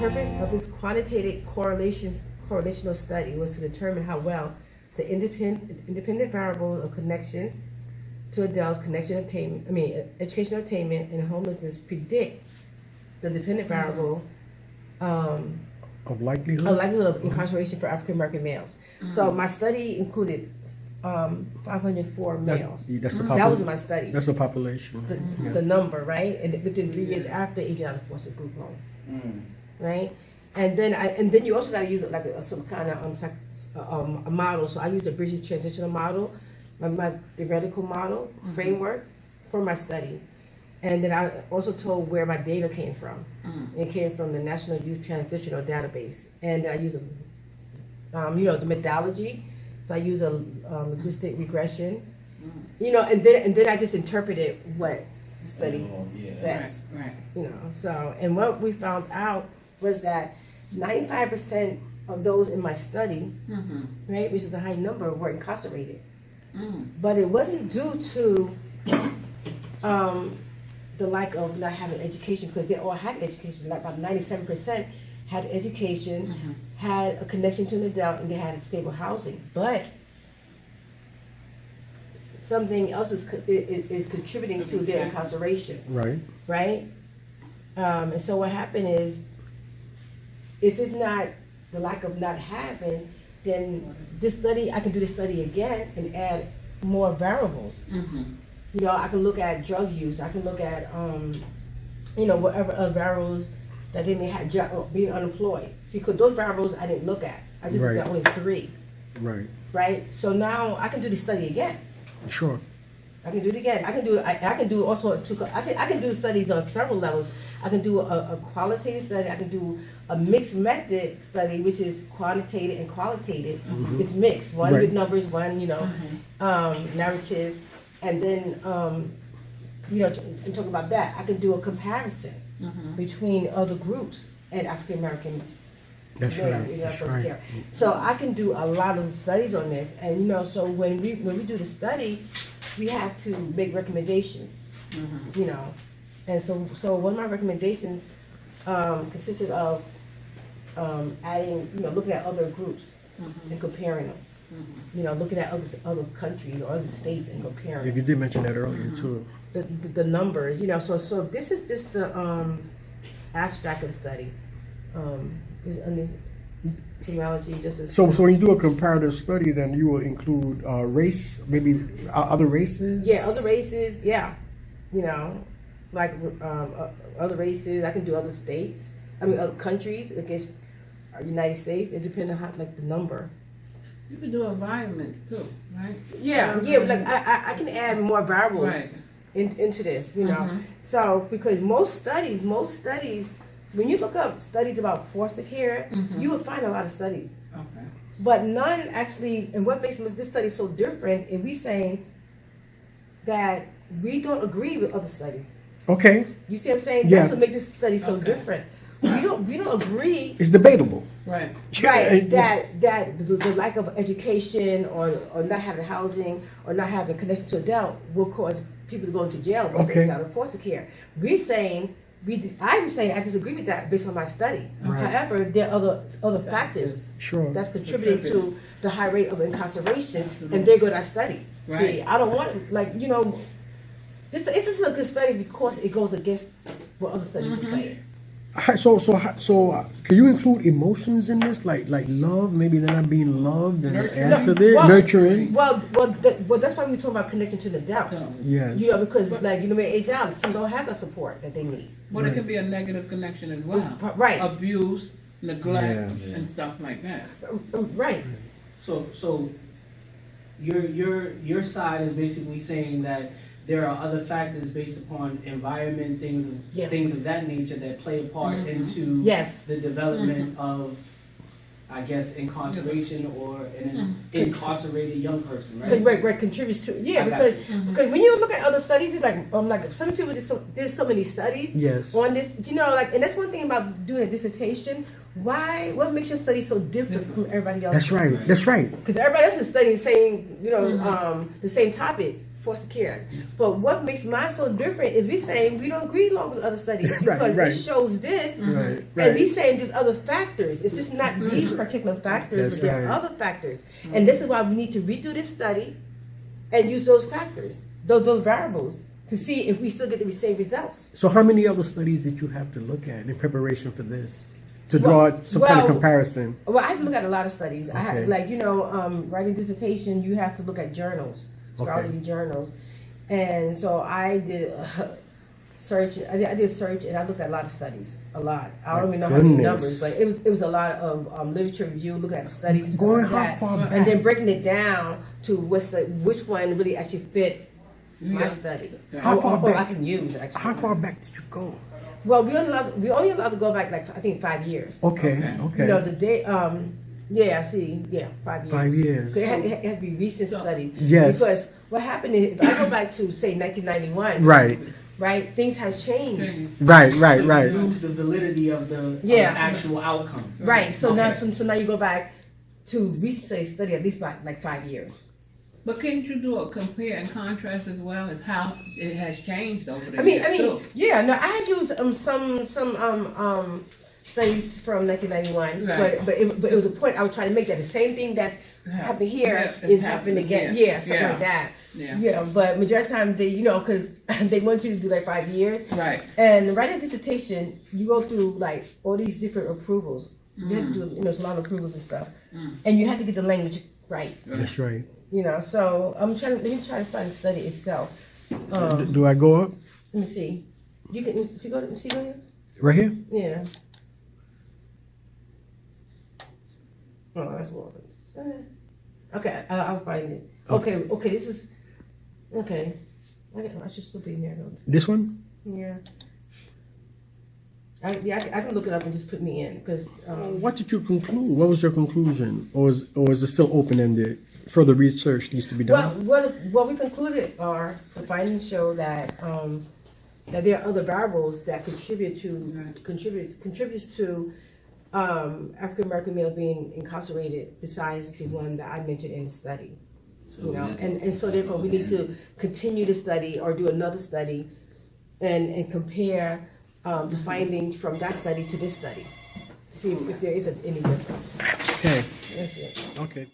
purpose of this quantitative correlational study was to determine how well the independent variables of connection to adults, educational attainment, and homelessness predict the dependent variable of likelihood of incarceration for African American males. So my study included 504 males. That was my study. That's a population. The number, right? And within 3 years after aging out of foster group home, right? And then you also got to use like some kind of a model. So I used a British transitional model, my theoretical model framework for my study. And then I also told where my data came from. It came from the National Youth Transitional Database, and I use the methodology. So I use a logistic regression, and then I just interpreted what the study says. Right. So and what we found out was that 95% of those in my study, right, which is a high number, were incarcerated. But it wasn't due to the lack of not having education, because they all had education. Like about 97% had education, had a connection to an adult, and they had stable housing. But something else is contributing to their incarceration. Right? And so what happened is, if it's not the lack of not having, then I can do this study again and add more variables. I can look at drug use. I can look at, whatever other variables that they may have, being unemployed. See, because those variables I didn't look at. I just looked at only 3. Right? So now I can do the study again. Sure. I can do it again. I can do also. I can do studies on several levels. I can do a qualitative study. I can do a mixed method study, which is quantitative and qualitative. It's mixed. One with numbers, one narrative, and then and talk about that. I can do a comparison between other groups and African American. That's right. So I can do a lot of studies on this, and so when we do the study, we have to make recommendations. And so one of my recommendations consisted of adding, looking at other groups and comparing them. Looking at other countries or other states and comparing. Yeah, you did mention that earlier too. The numbers, So this is just the abstract of the study. Is under technology just as so when you do a comparative study, then you will include race, maybe other races. Yeah, other races. Yeah, like other races. I can do other states. Other countries against United States. It depends on how the number. You can do environments too, right? Yeah. Like I can add more variables into this. So because most studies. When you look up studies about foster care, you will find a lot of studies. Okay. But none actually, and what makes this study so different is we saying that we don't agree with other studies. Okay. You see what I'm saying? Yeah. That's what makes this study so different. We don't agree. It's debatable. Right. Right. That the lack of education or not having housing or not having connection to adult will cause people to go into jail once they get out of foster care. We're saying I'm saying I disagree with that based on my study. However, there are other factors that's contributing to the high rate of incarceration, and there go that study. See, I don't want this is a good study because it goes against what other studies are saying. So can you include emotions in this, like love? Maybe they're not being loved and add to it, nurturing. Well, that's why we talk about connection to the adult. Yes. Because when they age out, some don't have the support that they need. But it can be a negative connection as well. Right. Abuse, neglect, and stuff like that. Right. So your side is basically saying that there are other factors based upon environment, things of that nature that play a part into the development of, I guess, incarceration or an incarcerated young person, right? Right, contributes to because when you look at other studies, it's like some people there's so many studies on this, and that's one thing about doing a dissertation. What makes your study so different from everybody else? That's right. Because everybody else is studying the same, the same topic foster care. But what makes mine so different is we saying we don't agree along with other studies because it shows this, and we saying there's other factors. It's just not these particular factors, but there are other factors. And this is why we need to redo this study and use those factors, those variables, to see if we still get the same results. So how many other studies did you have to look at in preparation for this? To draw some kind of comparison. Well, I had to look at a lot of studies. I had, writing dissertation, you have to look at journals, scholarly journals, and so I did search. I did search, and I looked at a lot of studies. A lot. I don't even know how many numbers, but it was a lot of literature review, looking at studies and stuff like that, and then breaking it down to which one really actually fit my study. How far back? I can use actually. How far back did you go? Well, we only allowed to go back I think 5 years. Okay. You know, the day 5 years. 5 years. It had to be recent studies. Yes. Because what happened is, if I go back to say 1991, right, things have changed. Right. You lose the validity of the actual outcome. Right. So now you go back to recent study at least by like 5 years. But can't you do a compare and contrast as well as how it has changed over the I had used some studies from 1991, but it was a point I was trying to make that the same thing that's happening here is happening again. Something like that. Yeah, but majority of the time they, because they want you to do like 5 years. Right. And writing a dissertation, you go through like all these different approvals. You have to do, salon approvals and stuff, and you have to get the language right. That's right. So let me try to find the study itself. Do I go up? Let me see. You can go here? Right here? Yeah. Oh, that's one. Okay, I'll find it. Okay, this is okay. I should still be in there though. This one? Yeah. I can look it up and just put me in because. What did you conclude? What was your conclusion, or is it still open ended? Further research needs to be done. What we concluded are the findings show that that there are other variables that contributes to African American males being incarcerated besides the one that I mentioned in the study. And so therefore we need to continue the study or do another study and compare the findings from that study to this study. See if there is any difference. Okay. That's it. Okay.